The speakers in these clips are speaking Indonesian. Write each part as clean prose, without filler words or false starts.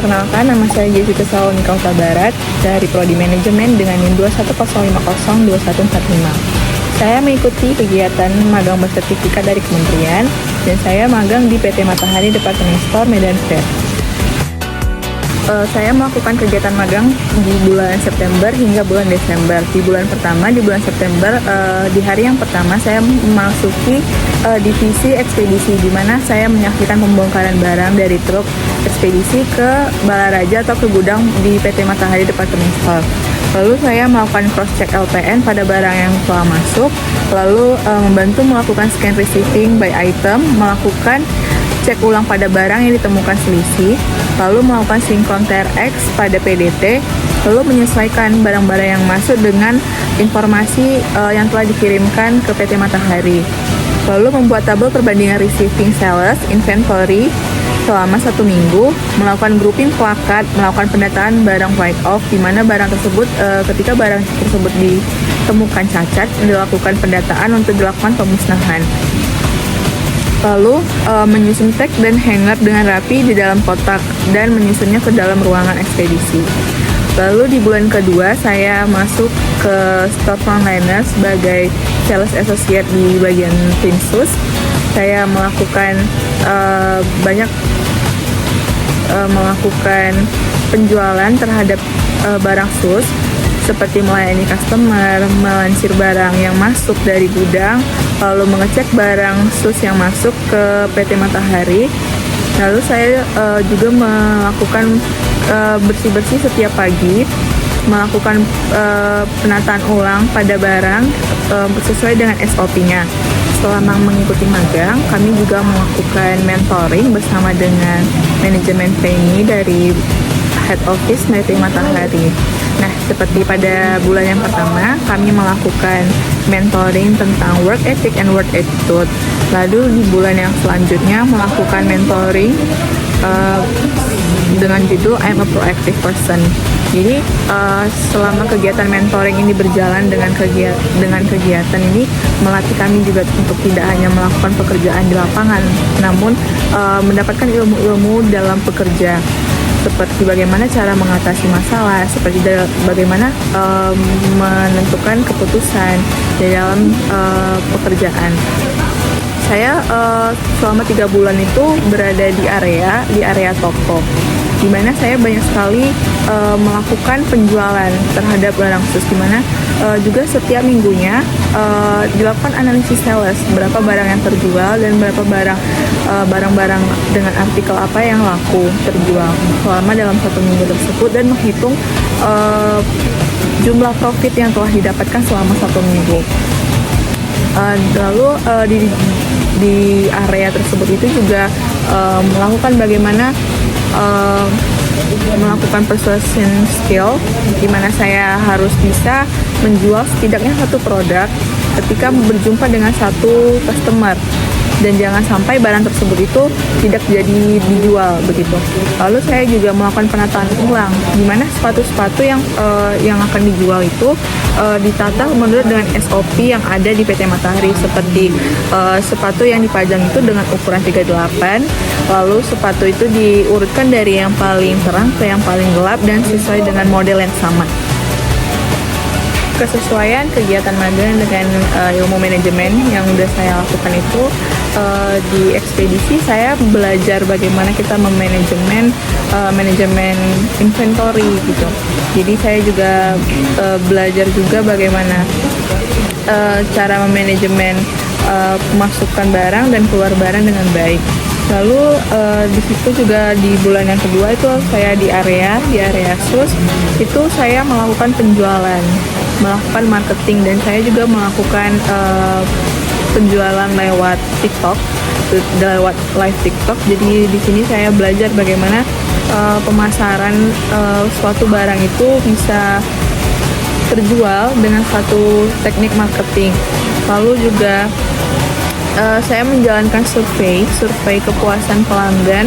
Perkenalkan, nama saya Jessica Salonika Huta Barat dari Prodi Manajemen dengan NIM 210502145. Saya mengikuti kegiatan magang bersertifikat dari Kementerian dan saya magang di PT Matahari Department Store Medan Fair. Saya melakukan kegiatan magang di bulan September hingga bulan Desember. Di bulan September, di hari yang pertama saya memasuki divisi ekspedisi, di mana saya menyaksikan pembongkaran barang dari truk ekspedisi ke Balaraja atau ke gudang di PT Matahari Department Store. Lalu saya melakukan cross-check LPN pada barang yang telah masuk, lalu membantu melakukan scan receiving by item, melakukan cek ulang pada barang yang ditemukan selisih, lalu melakukan sinkron TRX pada PDT, lalu menyesuaikan barang-barang yang masuk dengan informasi yang telah dikirimkan ke PT Matahari. Lalu membuat tabel perbandingan receiving sales, inventory selama 1 minggu, melakukan grouping plakat, melakukan pendataan barang write-off, di mana barang tersebut ketika barang tersebut ditemukan cacat, dilakukan pendataan untuk dilakukan pemusnahan. Lalu menyusun tag dan hanger dengan rapi di dalam kotak dan menyusunnya ke dalam ruangan ekspedisi. Lalu di bulan kedua saya masuk ke store frontliner sebagai sales associate di bagian tim sus. Saya melakukan melakukan penjualan terhadap barang sus, seperti melayani customer, melansir barang yang masuk dari gudang, lalu mengecek barang sus yang masuk ke PT Matahari. Lalu saya juga melakukan bersih-bersih setiap pagi, melakukan penataan ulang pada barang sesuai dengan SOP-nya. Selama mengikuti magang, kami juga melakukan mentoring bersama dengan manajemen trainee dari Head Office PT Matahari. Nah, seperti pada bulan yang pertama, kami melakukan mentoring tentang work ethic and work attitude. Lalu di bulan yang selanjutnya melakukan mentoring dengan judul I'm a proactive person. Jadi selama kegiatan mentoring ini berjalan dengan kegiatan ini melatih kami juga untuk tidak hanya melakukan pekerjaan di lapangan, namun mendapatkan ilmu-ilmu dalam pekerja, seperti bagaimana cara mengatasi masalah, seperti bagaimana menentukan keputusan di dalam pekerjaan. Saya selama 3 bulan itu berada di area toko, di mana saya banyak sekali melakukan penjualan terhadap barang sus, di mana juga setiap minggunya dilakukan analisis sales, berapa barang yang terjual dan berapa barang-barang dengan artikel apa yang laku terjual selama dalam 1 minggu tersebut, dan menghitung jumlah profit yang telah didapatkan selama 1 minggu. Lalu di area tersebut itu juga melakukan bagaimana melakukan persuasion skill, di mana saya harus bisa menjual setidaknya 1 produk ketika berjumpa dengan 1 customer, dan jangan sampai barang tersebut itu tidak jadi dijual begitu. Lalu saya juga melakukan penataan ulang, di mana sepatu-sepatu yang akan dijual itu ditata menurut dengan SOP yang ada di PT Matahari, seperti sepatu yang dipajang itu dengan ukuran 38, lalu sepatu itu diurutkan dari yang paling terang ke yang paling gelap dan sesuai dengan model yang sama. Kesesuaian kegiatan magang dengan ilmu manajemen yang udah saya lakukan itu, di ekspedisi saya belajar bagaimana kita manajemen inventory gitu. Jadi saya juga belajar juga bagaimana cara memanajemen pemasukan barang dan keluar barang dengan baik. Lalu di situ juga di bulan yang kedua itu saya di area sus itu saya melakukan penjualan, melakukan marketing, dan saya juga melakukan penjualan lewat TikTok, lewat live TikTok. Jadi di sini saya belajar bagaimana pemasaran suatu barang itu bisa terjual dengan satu teknik marketing. Lalu juga saya menjalankan survei kepuasan pelanggan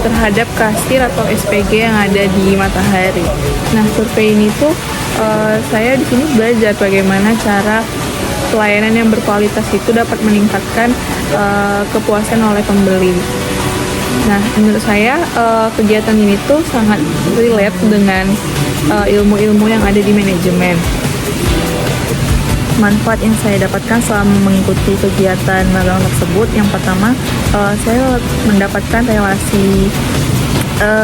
terhadap kasir atau SPG yang ada di Matahari. Nah, survei ini tuh saya di sini belajar bagaimana cara pelayanan yang berkualitas itu dapat meningkatkan kepuasan oleh pembeli. Nah, menurut saya kegiatan ini tuh sangat relate dengan ilmu-ilmu yang ada di manajemen. Manfaat yang saya dapatkan selama mengikuti kegiatan magang tersebut, yang pertama, saya mendapatkan relasi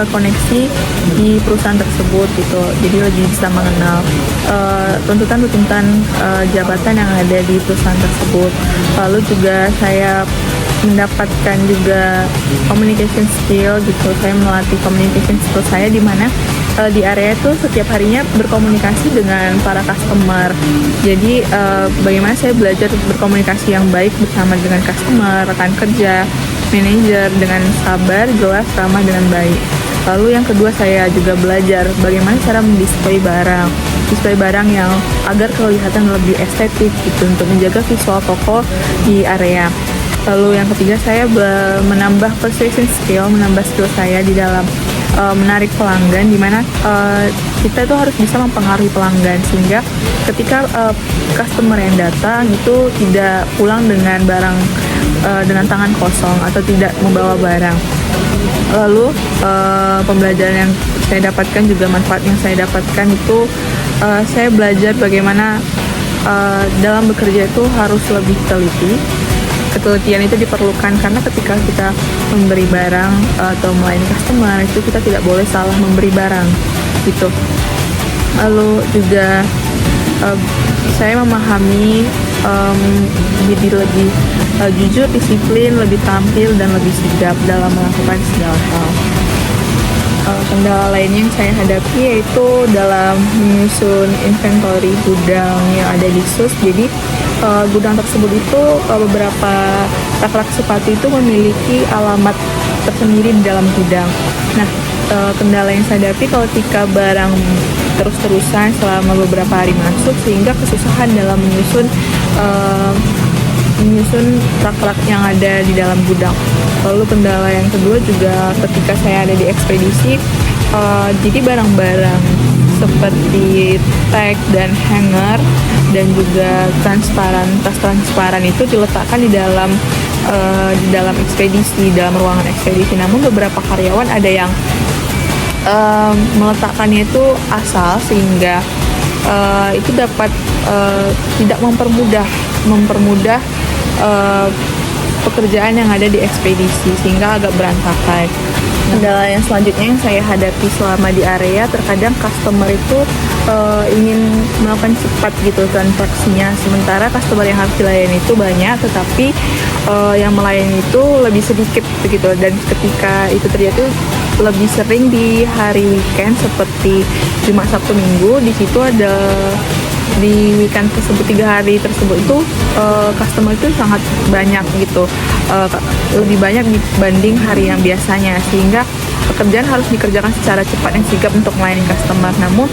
koneksi di perusahaan tersebut gitu, jadi lebih bisa mengenal tuntutan-tuntutan jabatan yang ada di perusahaan tersebut. Lalu juga saya mendapatkan juga communication skill gitu, saya melatih communication skill saya di mana di area itu setiap harinya berkomunikasi dengan para customer. Jadi bagaimana saya belajar berkomunikasi yang baik bersama dengan customer, rekan kerja, manajer dengan sabar, jelas, ramah, dengan baik. Lalu yang kedua, saya juga belajar bagaimana cara mendisplay barang yang agar kelihatan lebih estetik gitu, untuk menjaga visual toko di area. Lalu yang ketiga, saya menambah persuasion skill, menambah skill saya di dalam menarik pelanggan, dimana kita itu harus bisa mempengaruhi pelanggan sehingga ketika customer yang datang itu tidak pulang dengan barang dengan tangan kosong atau tidak membawa barang. Lalu pembelajaran yang saya dapatkan juga, manfaat yang saya dapatkan itu saya belajar bagaimana dalam bekerja itu harus lebih teliti. Ketelitian itu diperlukan karena ketika kita memberi barang atau melayani customer itu kita tidak boleh salah memberi barang gitu. Lalu juga saya memahami jadi lebih jujur, disiplin, lebih tampil, dan lebih sigap dalam melakukan segala hal. Kendala lainnya yang saya hadapi yaitu dalam menyusun inventory gudang yang ada di SUS. Jadi gudang tersebut itu beberapa rak-rak sepatu itu memiliki alamat tersendiri di dalam gudang. Nah, kendala yang saya hadapi ketika barang terus-terusan selama beberapa hari masuk, sehingga kesusahan dalam menyusun rak-rak yang ada di dalam gudang. Lalu kendala yang kedua juga ketika saya ada di ekspedisi, jadi barang-barang seperti tag dan hanger dan juga tas transparan itu diletakkan di dalam ekspedisi, dalam ruangan ekspedisi. Namun beberapa karyawan ada yang meletakkannya itu asal, sehingga itu dapat tidak mempermudah pekerjaan yang ada di ekspedisi, sehingga agak berantakan. Kendala yang selanjutnya yang saya hadapi selama di area, terkadang customer itu ingin melakukan cepat gitu transaksinya, sementara customer yang harus dilayani itu banyak, tetapi yang melayani itu lebih sedikit begitu. Dan ketika itu terjadi lebih sering di hari weekend seperti Jumat, Sabtu, Minggu. Di situ ada di weekend tersebut 3 hari tersebut itu customer itu sangat banyak gitu, lebih banyak dibanding hari yang biasanya, sehingga pekerjaan harus dikerjakan secara cepat dan sigap untuk melayani customer. Namun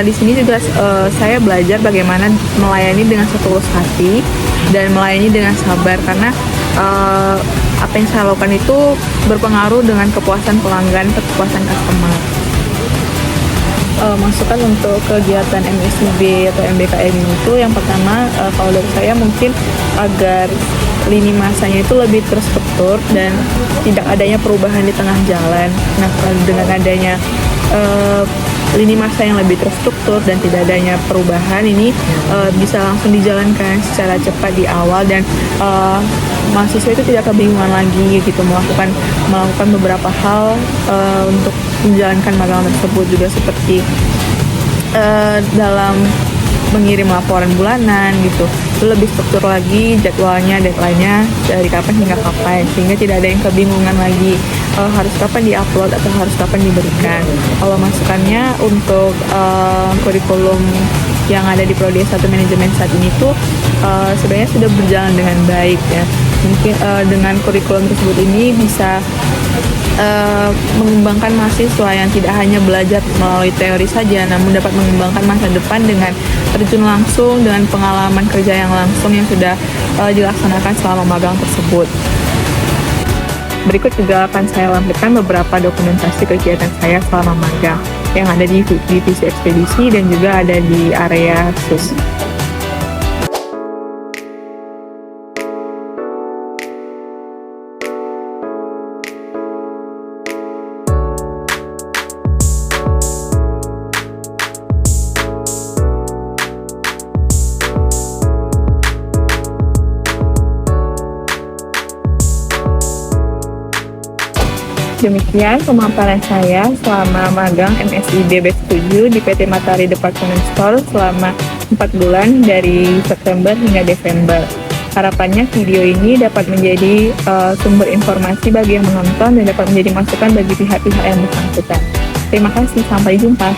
di sini juga saya belajar bagaimana melayani dengan setulus hati dan melayani dengan sabar, karena apa yang saya lakukan itu berpengaruh dengan kepuasan pelanggan, kepuasan customer. Masukan untuk kegiatan MSIB atau MBKM itu, yang pertama, kalau dari saya mungkin agar lini masanya itu lebih terstruktur dan tidak adanya perubahan di tengah jalan. Nah, dengan adanya lini masa yang lebih terstruktur dan tidak adanya perubahan ini bisa langsung dijalankan secara cepat di awal, dan mahasiswa itu tidak kebingungan lagi gitu melakukan beberapa hal untuk menjalankan magang tersebut, juga seperti dalam mengirim laporan bulanan gitu, itu lebih struktur lagi jadwalnya, deadline-nya dari kapan hingga kapan, sehingga tidak ada yang kebingungan lagi harus kapan diupload atau harus kapan diberikan. Kalau masukannya untuk kurikulum yang ada di Prodi S1 Manajemen saat ini tuh sebenarnya sudah berjalan dengan baik ya. Mungkin dengan kurikulum tersebut ini bisa mengembangkan mahasiswa yang tidak hanya belajar melalui teori saja, namun dapat mengembangkan masa depan dengan terjun langsung, dengan pengalaman kerja yang langsung yang sudah dilaksanakan selama magang tersebut. Berikut juga akan saya lampirkan beberapa dokumentasi kegiatan saya selama magang yang ada di divisi ekspedisi dan juga ada di area SUS. Demikian pemaparan saya selama magang MSID Batch 7 di PT Matahari Department Store selama 4 bulan dari September hingga Desember. Harapannya video ini dapat menjadi sumber informasi bagi yang menonton dan dapat menjadi masukan bagi pihak-pihak yang bersangkutan. Terima kasih, sampai jumpa.